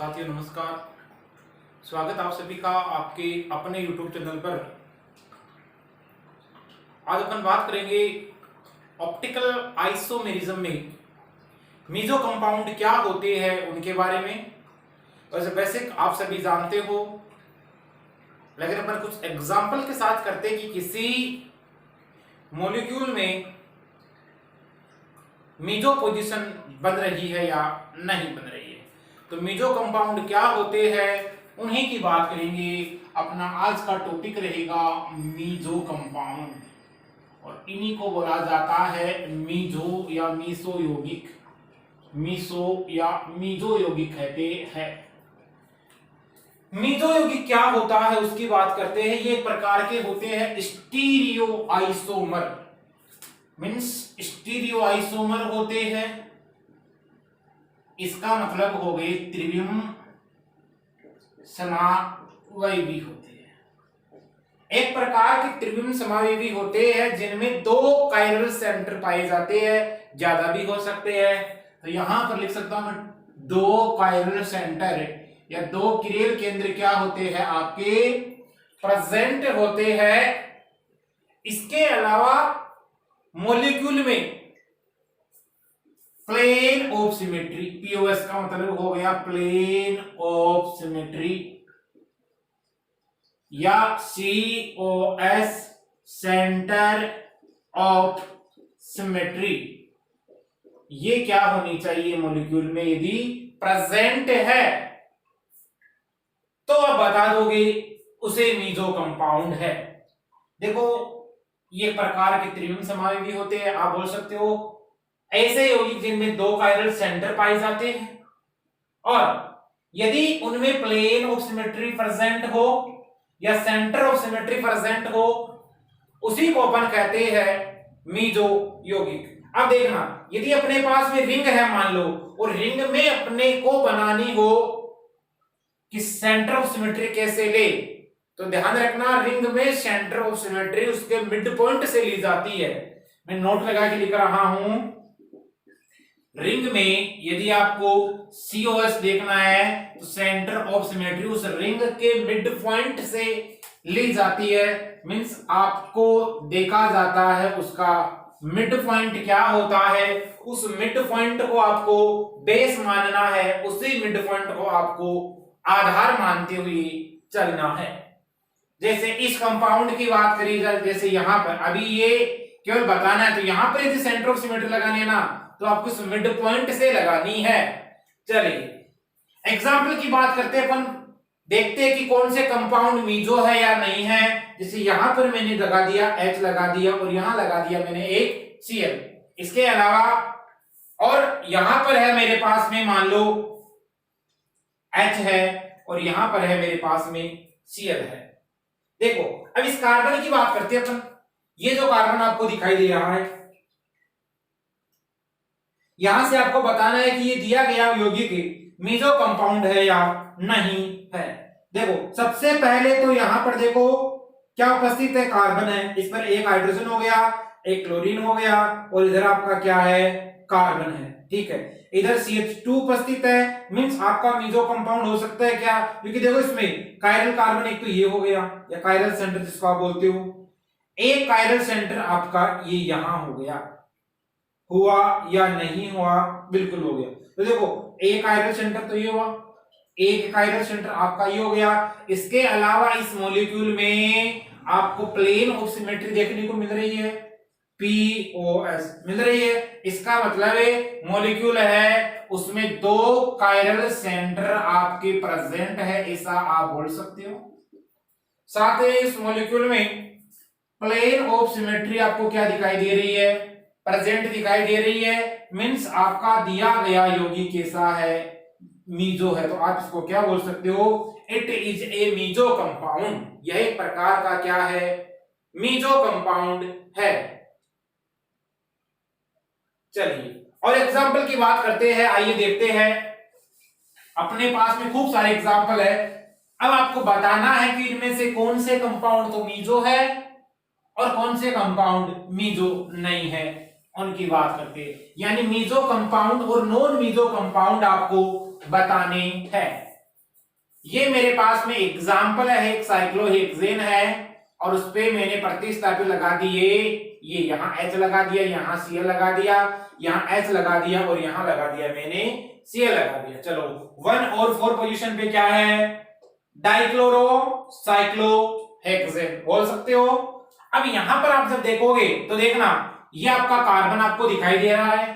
साथियों नमस्कार। स्वागत आप सभी का आपके अपने YouTube चैनल पर। आज अपन बात करेंगे ऑप्टिकल आइसोमेरिज्म में मीजो कंपाउंड क्या होते हैं उनके बारे में। वैसे बेसिक आप सभी जानते हो, लेकिन अपन कुछ एग्जाम्पल के साथ करते हैं कि किसी मॉलिक्यूल में मीजो पोजीशन बन रही है या नहीं बन रही है। तो मीजो कंपाउंड क्या होते हैं उन्हीं की बात करेंगे। अपना आज का टॉपिक रहेगा मीजो कंपाउंड, और इन्हीं को बोला जाता है मीजो या मीसो यौगिक। मीसो या मीजो यौगिक कहते हैं। मीजो यौगिक क्या होता है उसकी बात करते हैं। ये एक प्रकार के होते हैं stereo isomer, means stereo isomer होते हैं। इसका मतलब हो गए त्रिविम समावयवी होते हैं। एक प्रकार के त्रिविम समावयवी होते हैं जिनमें दो कायरल सेंटर पाए जाते हैं, ज्यादा भी हो सकते हैं। तो यहां पर लिख सकता हूं मैं दो कायरल सेंटर या दो किरेल केंद्र क्या होते हैं आपके प्रेजेंट होते हैं। इसके अलावा मॉलिक्यूल में प्लेन ऑफ सिमेट्री, पीओएस का मतलब हो गया प्लेन ऑफ सिमेट्री, या सीओएस सेंटर ऑफ सिमेट्री, ये क्या होनी चाहिए मॉलिक्यूल में यदि प्रेजेंट है तो आप बता दोगे उसे मीजो कंपाउंड है। देखो ये प्रकार के त्रिविम समावयवी होते हैं। आप बोल सकते हो ऐसे यौगिक जिनमें दो कायरल सेंटर पाए जाते हैं, और यदि उनमें प्लेन ऑफ सिमेट्री प्रेजेंट हो या सेंटर ऑफ सिमेट्री प्रेजेंट हो, उसी को अपन कहते हैं मीजो यौगिक। अब देखना, यदि अपने पास में रिंग है मान लो, और रिंग में अपने को बनानी हो कि सेंटर ऑफ सिमेट्री कैसे ले, तो ध्यान रखना रिंग में सेंटर ऑफ सिमेट्री उसके मिड पॉइंट से ली जाती है। मैं नोट लगा के लिख रहा हूं, रिंग में यदि आपको सीओएस देखना है तो सेंटर ऑफ सिमेट्री उस रिंग के मिड पॉइंट से ली जाती है। मींस आपको देखा जाता है उसका मिड पॉइंट क्या होता है, उस मिड पॉइंट को आपको बेस मानना है, उसी मिड पॉइंट को आपको आधार मानते हुए चलना है। जैसे इस कंपाउंड की बात करी जाए, जैसे यहां पर अभी ये केवल बताना है, तो यहां पर यदि सेंटर ऑफ सिमेट्री लगानी है ना तो आपको इस मिड पॉइंट से लगानी है। चलिए एग्जाम्पल की बात करते हैं अपन, देखते हैं कि कौन से कंपाउंड मीजो है या नहीं है। जैसे यहां पर मैंने लगा दिया H लगा दिया, और यहां लगा दिया मैंने एक Cl। इसके अलावा और यहां पर है मेरे पास में मान लो H है, और यहां पर है मेरे पास में Cl है। देखो अब इस कार्बन की बात करते हैं अपन। ये जो कार्बन आपको दिखाई दे रहा है, यहां से आपको बताना है कि ये दिया गया यौगिक मीजो कंपाउंड है या नहीं है। देखो सबसे पहले तो यहां पर देखो क्या उपस्थित है, कार्बन है, इस पर एक हाइड्रोजन हो गया, एक क्लोरीन हो गया, और इधर आपका क्या है, कार्बन है। ठीक है, इधर CH2 उपस्थित है, मींस आपका मीजो कंपाउंड हो सकता है क्या, क्योंकि देखो इसमें कायरल कार्बन एक तो ये हो गया, या कायरल सेंटर जिसको आप बोलते हो, एक कायरल सेंटर आपका ये यहां हो गया। हुआ या नहीं हुआ, बिल्कुल हो गया। तो देखो एक कायरल सेंटर तो ये हुआ, एक कायरल सेंटर आपका ये हो गया। इसके अलावा इस मॉलिक्यूल में आपको प्लेन ऑफ सिमेट्री देखने को मिल रही है, POS मिल रही है। इसका मतलब है मॉलिक्यूल है उसमें दो कायरल सेंटर आपके प्रेजेंट है, ऐसा आप बोल सकते हो। साथ ही इस मॉलिक्यूल में प्लेन ऑफ सिमेट्री आपको क्या दिखाई दे रही है, प्रेजेंट दिखाई दे रही है। मींस आपका दिया गया यौगिक कैसा है, मीजो है। तो आप इसको क्या बोल सकते हो, it is a meso compound. यह एक प्रकार का क्या है, मीजो कंपाउंड है। चलिए और एग्जाम्पल की बात करते हैं, आइए देखते हैं। अपने पास में खूब सारे एग्जाम्पल है। अब आपको बताना है कि इनमें से कौन से कंपाउंड तो मीजो है और कौन से कंपाउंड मीजो नहीं है, उनकी बात करते हैं। यानी मीजो कंपाउंड और नॉन मीजो कंपाउंड आपको बताने हैं। ये मेरे पास में एग्जाम्पल है, एक साइक्लोहेक्सेन है और उस पे मैंने प्रतिस्थापित लगा दिए, ये यहाँ H लगा दिया, यहाँ Cl लगा दिया, यहाँ H लगा दिया और यहाँ लगा दिया मैंने Cl लगा दिया। चलो 1 और 4 पोजीशन पे क्या है, डाइक्लोरो साइक्लोहेक्सेन बोल सकते हो। अब यहां पर आप जब देखोगे तो देखना ये आपका कार्बन आपको दिखाई दे रहा है।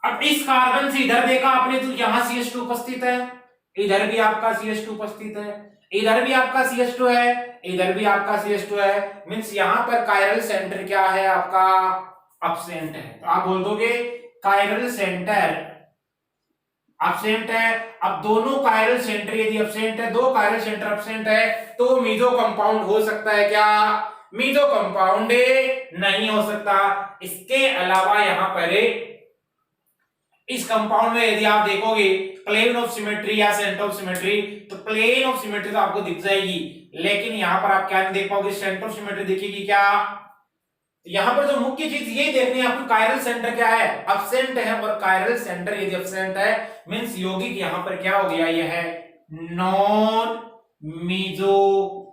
अब इस कार्बन से इधर देखा आपने तो यहां CH2 उपस्थित है, इधर भी आपका CH2 उपस्थित है, इधर भी आपका CH2 है, इधर भी आपका CH2 है, मींस यहां पर कायरल सेंटर क्या है आपका, एब्सेंट है। तो आप बोल दोगे कायरल सेंटर एब्सेंट है। अब दोनों कायरल सेंटर यदि एब्सेंट है, दो कायरल सेंटर एब्सेंट है, तो मीजो कंपाउंड हो सकता है क्या, मीजो कंपाउंड नहीं हो सकता। इसके अलावा यहां पर इस कंपाउंड में यदि आप देखोगे प्लेन ऑफ सिमेट्री या सेंटर ऑफ सिमेट्री, तो प्लेन ऑफ सिमेट्री तो आपको दिख जाएगी, लेकिन यहां पर आप क्या नहीं देख पाओगे, सेंटर ऑफ सिमेट्री दिखेगी क्या। यहां पर जो मुख्य चीज ये देखनी है आपको, कायरल सेंटर क्या है, एब्सेंट है, और कायरल सेंटर यदि एब्सेंट है मींस यौगिक यहां पर क्या हो गया, यह है नॉन मीजो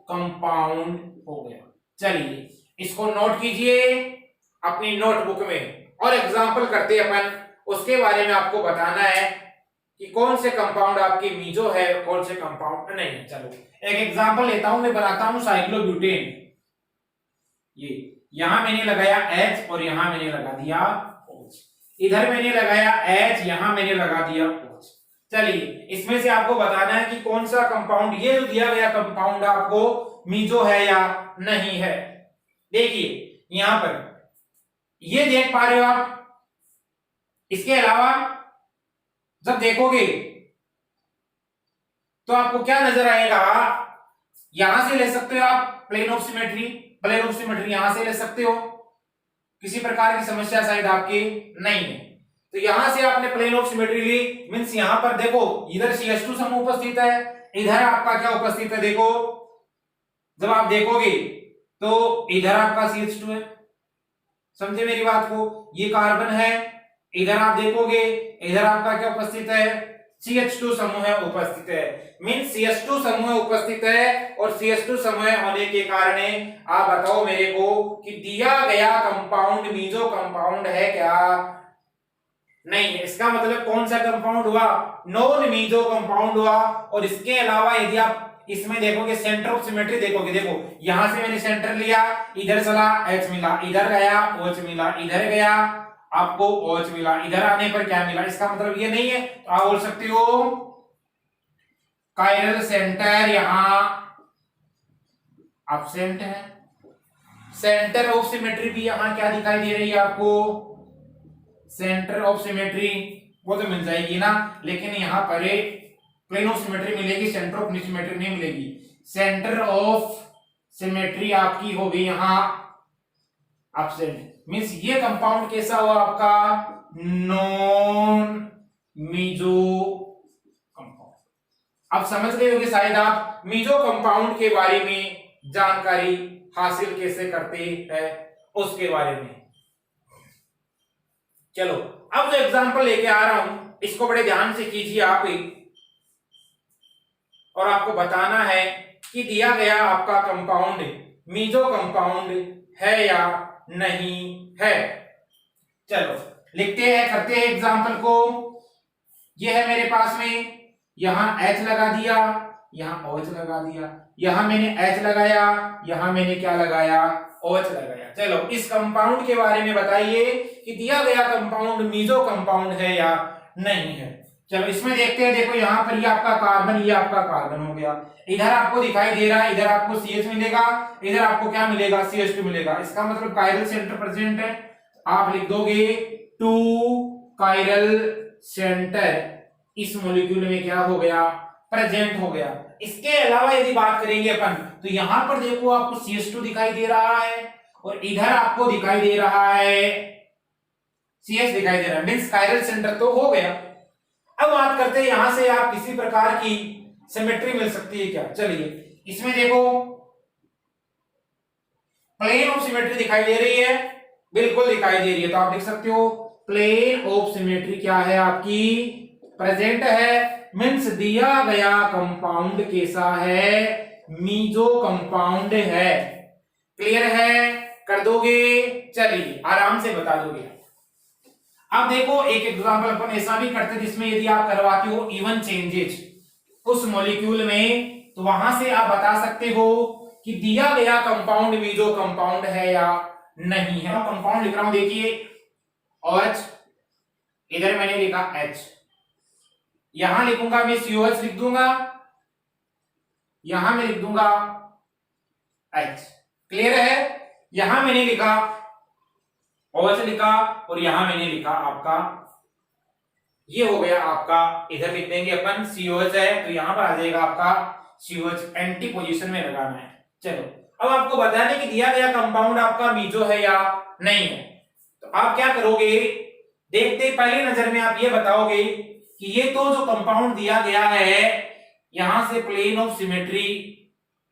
कंपाउंड हो गया। चलिए इसको नोट कीजिए अपनी नोटबुक में, और एग्जांपल करते हैं अपन, उसके बारे में आपको बताना है कि कौन से कंपाउंड आपके मीजो है, कौन से कंपाउंड नहीं है। चलो एक एग्जांपल लेता हूं, मैं बनाता हूं साइक्लोब्यूटेन। ये यहां मैंने लगाया H और यहां मैंने लगा दिया OH, इधर मैंने लगाया H, यहां मैंने लगा दिया OH। चलिए इसमें से आपको बताना है कि कौन सा कंपाउंड, ये जो दिया गया कंपाउंड आपको मीजो है या नहीं है। देखिए यहां पर ये देख पा रहे हो आप, इसके अलावा जब देखोगे तो आपको क्या नजर आएगा, यहां से ले सकते हो आप plane of symmetry, plane of symmetry यहां से ले सकते हो, किसी प्रकार की समस्या शायद आपकी नहीं है। तो यहां से आपने प्लेन ऑफ सिमेट्री ली, मींस यहां पर देखो इधर CH2 समूह उपस्थित है, इधर आपका क्या उपस्थित है, देखो जब आप देखोगे तो इधर आपका CH2 है, समझे मेरी बात को, ये कार्बन है, इधर आप देखोगे इधर आपका क्या उपस्थित है, CH2 समूह उपस्थित है, मींस CH2 समूह उपस्थित है, और CH2 समूह होने के कारण आप बताओ मेरे को कि दिया गया कंपाउंड मीजो कंपाउंड है क्या, नहीं है। इसका मतलब कौन सा कंपाउंड हुआ, नॉन मीजो कंपाउंड हुआ। और इसके अलावा यदि आप इसमें देखोगे सेंटर ऑफ सिमेट्री देखोगे, देखो यहां से मैंने सेंटर लिया, इधर चला H मिला, इधर गया OH मिला, इधर गया आपको OH मिला, इधर आने पर क्या मिला, इसका मतलब ये नहीं है। तो आप बोल सकते हो कायरल सेंटर यहां एब्सेंट है, सेंटर ऑफ सिमेट्री भी यहां क्या दिखाई दे रही है आपको, सेंटर ऑफ सिमेट्री वो तो मिल जाएगी ना, लेकिन यहां पर प्लेन ऑफ सिमेट्री मिलेगी, सेंटर ऑफ सिमेट्री नहीं मिलेगी। सेंटर ऑफ सिमेट्री आपकी होगी यहां एब्सेंट, मींस ये कंपाउंड कैसा हुआ आपका, नॉन मीजो कंपाउंड। अब समझ गए होंगे शायद आप मीजो कंपाउंड के बारे में जानकारी हासिल कैसे करते हैं उसके बारे में। चलो अब जो एग्जांपल लेके आ रहा हूं इसको बड़े ध्यान से कीजिए आप ही, और आपको बताना है कि दिया गया आपका कंपाउंड मीजो कंपाउंड है या नहीं है। चलो लिखते हैं, करते हैं एग्जांपल को। ये है मेरे पास में, यहां H लगा दिया, यहां OH लगा दिया, यहां मैंने H लगाया, यहां मैंने क्या लगाया, OH लगाया। चलो इस कंपाउंड के बारे में बताइए कि दिया गया कंपाउंड मीजो कंपाउंड है या नहीं है। चलो इसमें देखते हैं, देखो यहां पर ये आपका कार्बन, ये आपका कार्बन हो गया, इधर आपको दिखाई दे रहा है, इधर आपको CH मिलेगा, इधर आपको क्या मिलेगा, CH2 मिलेगा। इसका मतलब कायरल सेंटर प्रेजेंट है, आप लिख दोगे 2 कायरल सेंटर इस मॉलिक्यूल में क्या हो गया, प्रेजेंट हो गया। इसके अलावा यदि बात करेंगे अपन, तो यहां पर देखो आपको CH2 दिखाई दे रहा है, और इधर आपको दिखाई दे रहा है CH दिखाई दे रहा है, मींस कायरल सेंटर तो हो गया। अब बात करते हैं यहां से आप किसी प्रकार की सिमेट्री मिल सकती है क्या। चलिए इसमें देखो प्लेन ऑफ सिमेट्री दिखाई दे रही है, बिल्कुल दिखाई दे रही है, तो आप लिख सकते हो प्लेन ऑफ सिमेट्री क्या है आपकी, प्रेजेंट है, मीन्स दिया गया कंपाउंड कैसा है, मीजो कंपाउंड है। क्लियर है, कर दोगे, चलिए आराम से बता दोगे। अब देखो एक एग्जांपल अपन ऐसा भी करते जिसमें यदि आप करवाते हो इवन चेंजेस उस मॉलिक्यूल में, तो वहां से आप बता सकते हो कि दिया गया कंपाउंड मीजो कंपाउंड है या नहीं है। कंपाउंड लिख रहा हूं, देखिए OH, इधर मैंने लिखा H, यहां लिखूंगा मैं COH लिख दूंगा, यहां मैं लिख दूंगा H। क्लियर है, यहां मैंने लिखा OH लिखा और यहां मैंने लिखा आपका, ये हो गया आपका, इधर लिख देंगे अपन COH है तो यहां पर आ जाएगा आपका COH, एंटी पोजीशन में लगाना है। चलो अब आपको बताने कि दिया गया कंपाउंड आपका मीजो है या नहीं है, तो आप क्या करोगे, देखते पहली नजर में आप ये बताओगे कि ये तो जो कंपाउंड दिया गया है यहां से प्लेन ऑफ सिमेट्री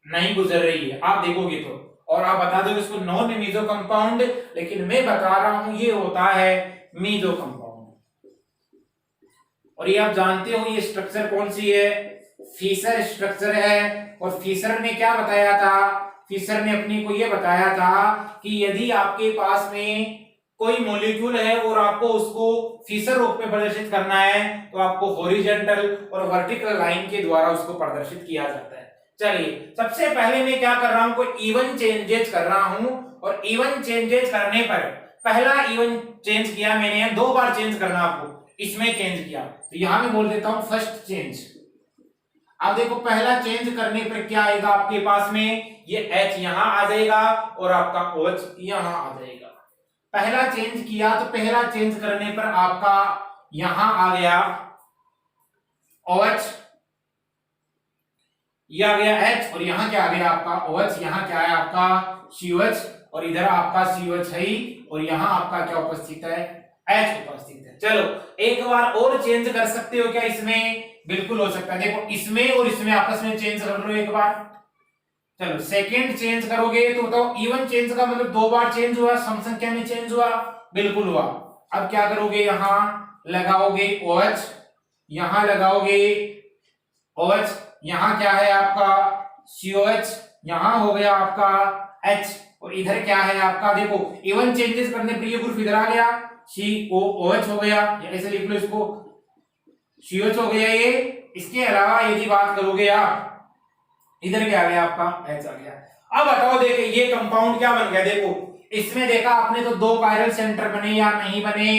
नहीं गुजर रही है, आप देखोगे तो, और आप बता दोगे इसको नॉन मीजो कंपाउंड, लेकिन मैं बता रहा हूं ये होता है मीजो कंपाउंड। और ये आप जानते हो ये स्ट्रक्चर कौन सी है, फिशर स्ट्रक्चर है। और फिशर ने क्या बताया था, फिशर ने अपनी को ये बताया था कि यदि आपके पास में कोई मॉलिक्यूल है और आपको उसको फिशर रूप में प्रदर्शित करना है तो आपको हॉरिजॉन्टल और वर्टिकल लाइन के द्वारा उसको प्रदर्शित किया जाता है। चलिए सबसे पहले मैं क्या कर रहा हूं, कोई इवन चेंजेस कर रहा हूं, और इवन चेंजेस करने पर पहला इवन चेंज किया मैंने, 2 बार चेंज करना आपको, इसमें चेंज किया तो यहां मैं बोल देता हूं फर्स्ट चेंज। अब देखो पहला चेंज करने पर क्या आएगा आपके पास में, ये H यहां आ जाएगा और आपका OH यहां आ जाएगा। पहला चेंज किया तो पहला चेंज करने पर आपका यहां आ गया OH, ये आ गया H, और यहां क्या आ गया आपका OH, यहां क्या है आपका COH, और इधर आपका COH है और यहां आपका क्या उपस्थित है, H उपस्थित है। चलो एक बार और चेंज कर सकते हो क्या इसमें, बिल्कुल हो सकता है। देखो इसमें और इसमें आपस में चेंज कर लो एक बार। चलो सेकंड चेंज करोगे तो बताओ इवन चेंज का मतलब 2 बार चेंज हुआ, सम संख्या में चेंज हुआ, बिल्कुल हुआ। अब क्या करोगे, यहां लगाओगे OH, यहां लगाओगे OH, यहां क्या है आपका COH, यहां हो गया आपका H, और इधर क्या है आपका, देखो इवन चेंजेस करने पर ये ग्रुप इधर आ गया, COOH हो गया, ऐसे लिख लो इसको, COH हो गया ये। इसके अलावा यदि बात करोगे आप, इधर क्या आ गया आपका H आ गया। अब बताओ देखिए ये कंपाउंड क्या बन गया, देखो इसमें देखा आपने तो 2 कायरल सेंटर बने या नहीं बने,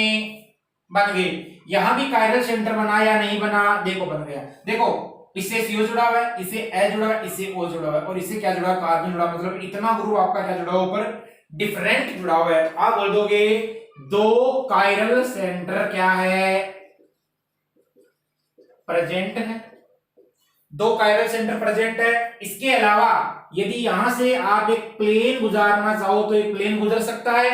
बन गए। यहां भी कायरल सेंटर बना या नहीं बना, देखो बन गया। देखो इससे CO जुड़ा हुआ है, इससे H जुड़ा हुआ है, इससे O जुड़ा हुआ है, और इससे क्या जुड़ा है, कार्बन जुड़ा, मतलब इतना ग्रुप आपका क्या जुड़ा हुआ, ऊपर डिफरेंट जुड़ा हुआ है। आप बोल दोगे 2 कायरल सेंटर क्या है, प्रेजेंट है, 2 कायरल सेंटर प्रेजेंट है। इसके अलावा यदि यहां से आप एक प्लेन गुजारना चाहो तो एक प्लेन गुजर सकता है।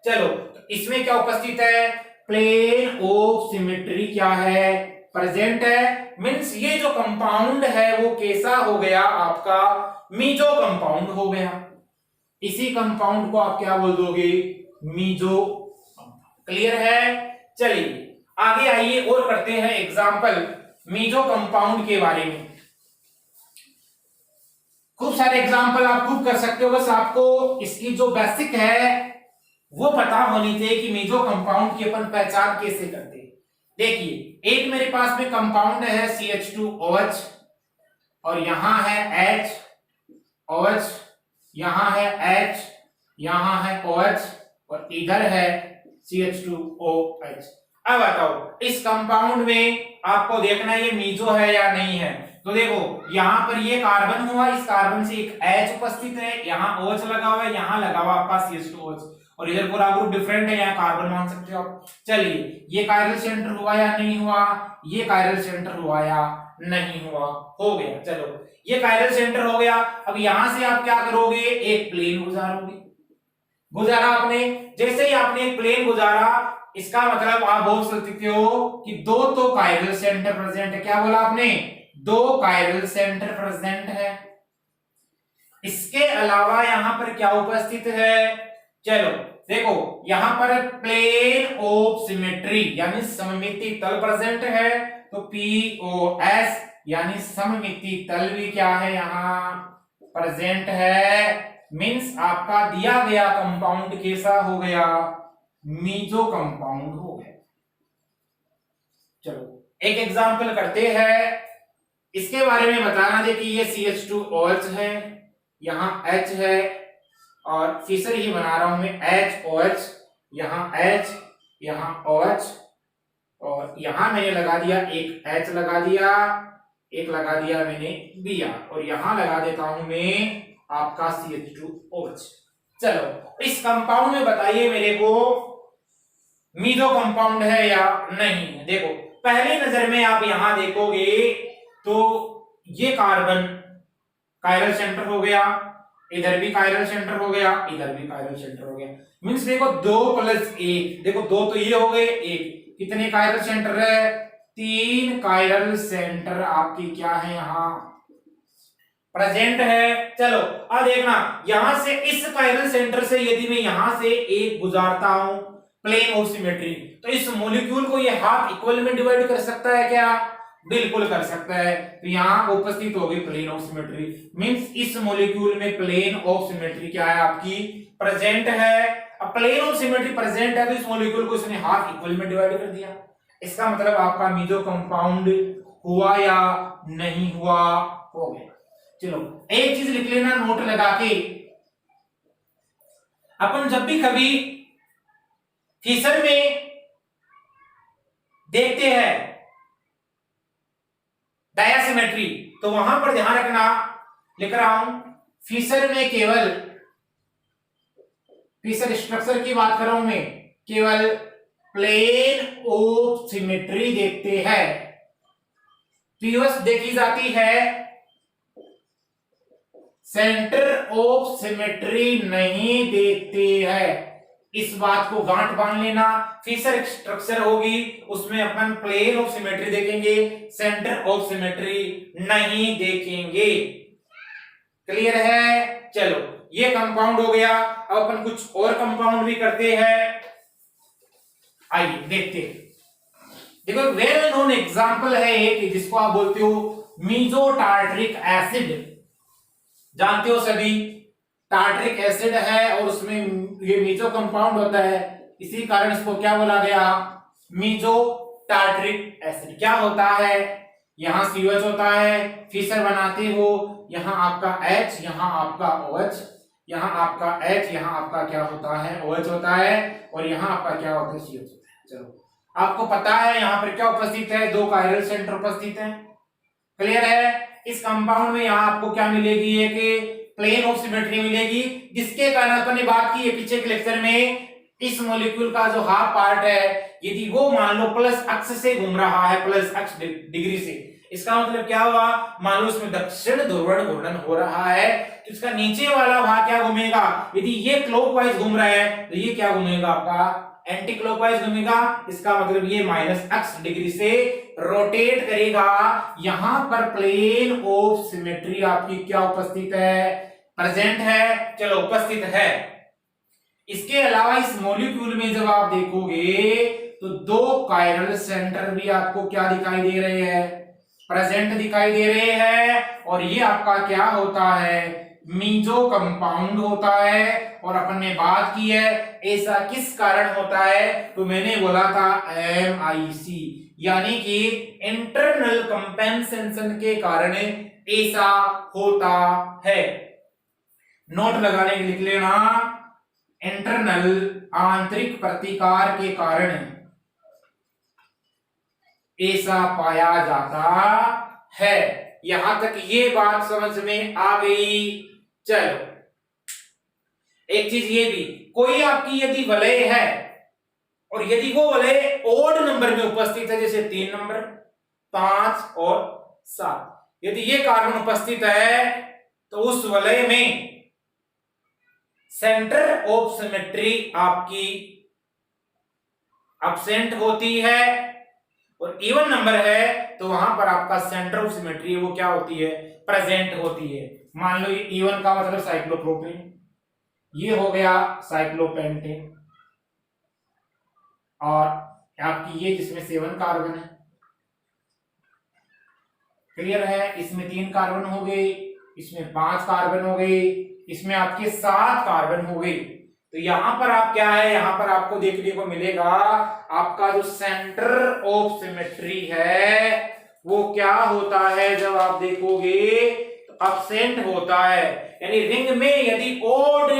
चलो तो इसमें क्या उपस्थित है, प्लेन ऑफ सिमेट्री क्या है, प्रेजेंट है। मींस ये जो कंपाउंड है वो कैसा हो गया आपका, मीजो कंपाउंड हो गया। इसी कंपाउंड को आप क्या बोल दोगे, मीजो। क्लियर है, चलिए आगे आइए और करते हैं एग्जांपल मीजो कंपाउंड के बारे में। खूब सारे एग्जांपल आप खूब कर सकते हो, बस आपको इसकी जो बेसिक है वो पता होनी चाहिए कि मीजो कंपाउंड की अपन पहचान कैसे करते हैं। देखिए एक मेरे पास में कंपाउंड है CH2OH, और यहां है H OH, यहां है H, यहां है OH, और इधर है CH2OH। अब बताओ इस कंपाउंड में आपको देखना है ये मीजो है या नहीं है। तो देखो यहां पर ये कार्बन हुआ, इस कार्बन से एक H उपस्थित है, यहां OH लगा हुआ है, यहां लगा हुआ आपका CH2OH, और इधर पूरा ग्रुप डिफरेंट है, यहाँ कार्बन मान सकते हो आप। चलिए ये कायरल सेंटर हुआ या नहीं हुआ, ये कायरल सेंटर हुआ या नहीं हुआ, हो गया। चलो ये कायरल सेंटर हो गया। अब यहां से आप क्या करोगे, एक प्लेन गुजारोगे, गुजारा आपने। जैसे ही आपने एक प्लेन गुजारा, इसका मतलब आप बोल सकते हो कि 2 तो कायरल सेंटर प्रेजेंट है। क्या बोला आपने, 2 कायरल सेंटर प्रेजेंट है। इसके अलावा यहां पर क्या उपस्थित है, चलो देखो यहां पर प्लेन ऑफ सिमेट्री सिमेट्री यानी सममिति तल प्रेजेंट है, तो POS यानी सममिति तल भी क्या है यहाँ प्रेजेंट है। मींस आपका दिया गया कंपाउंड कैसा हो गया, मीजो कंपाउंड हो गया। चलो एक एग्जांपल करते हैं, इसके बारे में बताना दे कि ये CH2OH है, यहाँ H है, और फिशर ही बना रहा हूं मैं HOH, यहाँ H, यहाँ OH, और यहां मैंने लगा दिया एक H लगा दिया, एक लगा दिया मैंने Br, और यहां लगा देता हूं मैं आपका CH2OH। चलो इस कंपाउंड में बताइए मेरे को मीजो कंपाउंड है या नहीं है। देखो पहली नजर में आप यहां देखोगे तो ये कार्बन कायरल सेंटर हो गया, इधर भी कायरल सेंटर हो गया, इधर भी कायरल सेंटर हो गया। मींस देखो 2 + 1, देखो 2 तो ये हो गए, 1 कितने कायरल सेंटर है, 3 कायरल सेंटर आपकी क्या है यहाँ प्रेजेंट है। चलो अब देखना, यहां से इस कायरल सेंटर से यदि मैं यहां से एक गुजारता हूं प्लेन ऑफ सिमेट्री, तो इस मॉलिक्यूल को ये हाफ इक्वल में डिवाइड कर सकता है क्या, बिल्कुल कर सकता है। तो यहां उपस्थित होगी प्लेन ऑफ सिमेट्री, मींस इस मॉलिक्यूल में प्लेन ऑफ सिमेट्री क्या है आपकी प्रेजेंट है। अब प्लेन ऑफ सिमेट्री प्रेजेंट है तो इस मॉलिक्यूल को इसने हाफ इक्वल में डिवाइड कर दिया, इसका मतलब आपका मीजो कंपाउंड हुआ या नहीं हुआ, हो गया। चलो एक चीज लिख लेना नोट लगा के, अपन जब भी कभी फिशर में देखते हैं डायासिमेट्री, तो वहां पर ध्यान रखना, लिख रहा हूं फिशर में केवल, फिशर स्ट्रक्चर की बात कर रहा हूं मैं, केवल प्लेन ऑफ सिमेट्री देखते हैं, POS देखी जाती है, सेंटर ऑफ सिमेट्री नहीं देखते हैं। इस बात को गांठ बांध लेना, फिशर स्ट्रक्चर होगी उसमें अपन प्लेन ऑफ सिमेट्री देखेंगे, सेंटर ऑफ सिमेट्री नहीं देखेंगे। क्लियर है। चलो ये कंपाउंड हो गया। अब अपन कुछ और कंपाउंड भी करते हैं, आइए देखते हैं। देखो वेल नोन एग्जांपल है एक, जिसको आप बोलते हो मीजो टार्ट्रिक एसिड, जानते हो सभी टार्ट्रिक एसिड है और उसमें ये मीजो कंपाउंड होता है, इसी कारण इसको क्या बोला गया, मीजो टार्ट्रिक एसिड। क्या होता है, यहां COH होता है, फिशर बनाते हो, यहां आपका H, यहां आपका OH, यहां आपका H, यहां आपका क्या होता है OH होता है, और यहां आपका क्या होता है COH होता है। चलो आपको पता है यहां पर क्या उपस्थित है, 2 कायरल सेंटर उपस्थित है। क्लियर है। इस कंपाउंड में यहां आपको क्या मिलेगी, है कि प्लेन ऑफ सिमेट्री मिलेगी, जिसके कारण अपन ने बात की है पीछे के लेक्चर में, इस मॉलिक्यूल का जो हाफ पार्ट है यदि वो मान लो प्लस अक्ष से घूम रहा है, प्लस अक्ष डिग्री से, इसका मतलब क्या हुआ, मान लो इसमें दक्षिण ध्रुवण घूर्णन हो रहा है, तो इसका नीचे वाला भाग क्या घूमेगा, यदि ये क्लॉकवाइज घूम रहा है तो ये क्या घूमेगा आपका एंटी क्लॉकवाइज घूमेगा, इसका मतलब ये माइनस अक्ष डिग्री से रोटेट करेगा। यहां पर प्लेन ऑफ सिमेट्री आपकी क्या उपस्थित है, प्रेजेंट है। चलो उपस्थित है। इसके अलावा इस मॉलिक्यूल में जब आप देखोगे तो 2 कायरल सेंटर भी आपको क्या दिखाई दे रहे हैं, प्रेजेंट दिखाई दे रहे हैं, और ये आपका क्या होता है, मीजो कंपाउंड होता है। और अपन ने बात की है ऐसा किस कारण होता है, तो मैंने बोला था MIC, यानी कि इंटरनल कंपेंसेशन के कारण ऐसा होता है। नोट लगाने के लिख लेना, इंटरनल आंतरिक प्रतिकार के कारण ऐसा पाया जाता है। यहां तक ये बात समझ में आ गई। चलो एक चीज ये भी, कोई आपकी यदि वलय है और यदि वो वलय ओड नंबर में उपस्थित है, जैसे 3 नंबर, 5 और 7, यदि ये कार्बन उपस्थित है तो उस वलय में सेंटर ऑफ सिमेट्री आपकी एब्सेंट होती है, और इवन नंबर है तो वहां पर आपका सेंटर ऑफ सिमेट्री वो क्या होती है, प्रेजेंट होती है। मान लो ये इवन का मतलब साइक्लोप्रोपेन, ये हो गया साइक्लोपेंटेन, और आपकी ये जिसमें 7 कार्बन है, क्लियर है। इसमें 3 कार्बन हो गए, इसमें 5 कार्बन हो गए, इसमें आपके 7 कार्बन हो गए। तो यहां पर आप क्या है, यहां पर आपको देखने को मिलेगा आपका जो सेंटर ऑफ सिमेट्री है वो क्या होता है, जब आप देखोगे तो एब्सेंट होता है। यानी रिंग में यदि ओड,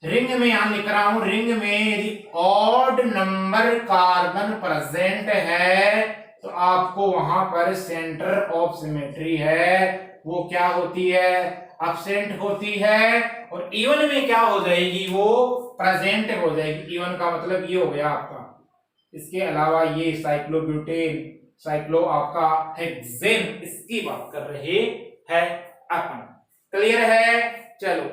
रिंग में यहां लिख रहा हूं, रिंग में यदि ऑड नंबर कार्बन प्रेजेंट है तो आपको वहां पर सेंटर ऑफ सिमेट्री है वो क्या होती है, एब्सेंट होती है। और इवन में क्या हो जाएगी, वो प्रेजेंट हो जाएगी। इवन का मतलब ये हो गया आपका। इसके अलावा ये साइक्लोब्यूटेन, साइक्लो आपका हेक्सेन, इसकी बात कर रहे हैं अपन। क्लियर है। चलो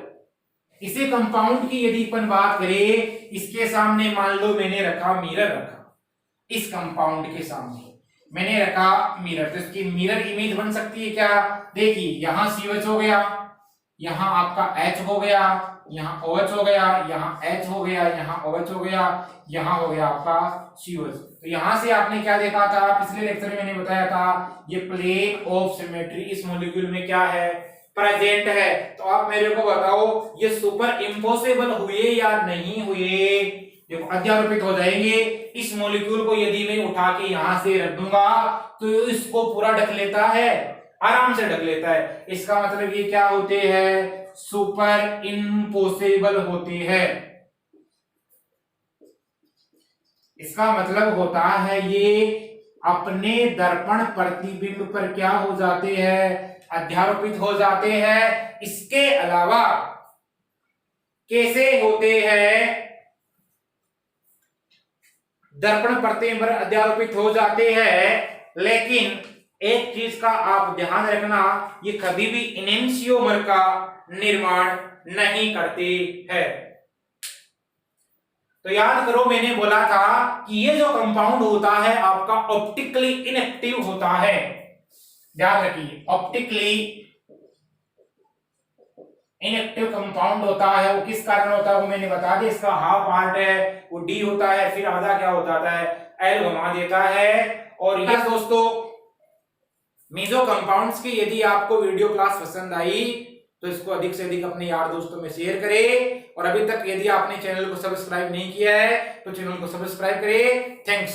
इसी कंपाउंड की यदि अपन बात करें, इसके सामने मान लो मैंने रखा मिरर, रखा इस कंपाउंड के सामने मैंने रखा मिरर, तो इसकी मिरर इमेज बन सकती है क्या, देखिए यहां CH हो गया, यहां आपका H हो गया, यहां OH हो गया, यहां H हो गया, यहां OH हो गया, यहां हो गया आपका CH। तो यहां से आपने क्या देखा था, पिछले लेक्चर में मैंने बताया था ये प्लेन ऑफ सिमेट्री इस मॉलिक्यूल में क्या है, प्रेजेंट है। तो आप मेरे को बताओ ये सुपर इम्पॉसिबल हुए या नहीं हुए, देखो अध्यारोपित हो जाएंगे। इस मॉलिक्यूल को यदि मैं उठा के यहां से रख दूंगा तो इसको पूरा ढक लेता है, आराम से ढक लेता है। इसका मतलब ये क्या होते हैं, सुपर इम्पॉसिबल होते हैं। इसका मतलब होता है ये अपने दर्पण प्रतिबिंब पर क्या हो जाते हैं, अध्यारोपित हो जाते हैं। इसके अलावा कैसे होते हैं, दर्पण प्रतिबिंब पर अध्यारोपित हो जाते हैं, लेकिन एक चीज का आप ध्यान रखना, ये कभी भी इनेंशियोमर का निर्माण नहीं करते हैं। तो याद करो मैंने बोला था कि ये जो कंपाउंड होता है आपका ऑप्टिकली इनएक्टिव होता है, ध्यान रखिए ऑप्टिकली इनएक्टिव कंपाउंड होता है। वो किस कारण होता है वो मैंने बता दिया, इसका हाफ पार्ट है वो डी होता है, फिर आधा क्या होता है एल घुमा देता है। और ये दोस्तों मेसो कंपाउंड्स की यदि आपको वीडियो क्लास पसंद आई तो इसको अधिक से अधिक अपने यार दोस्तों में शेयर करें। और अभी तक यदि आपने चैनल को सब्सक्राइब नहीं किया है तो चैनल को सब्सक्राइब करें। थैंक्स।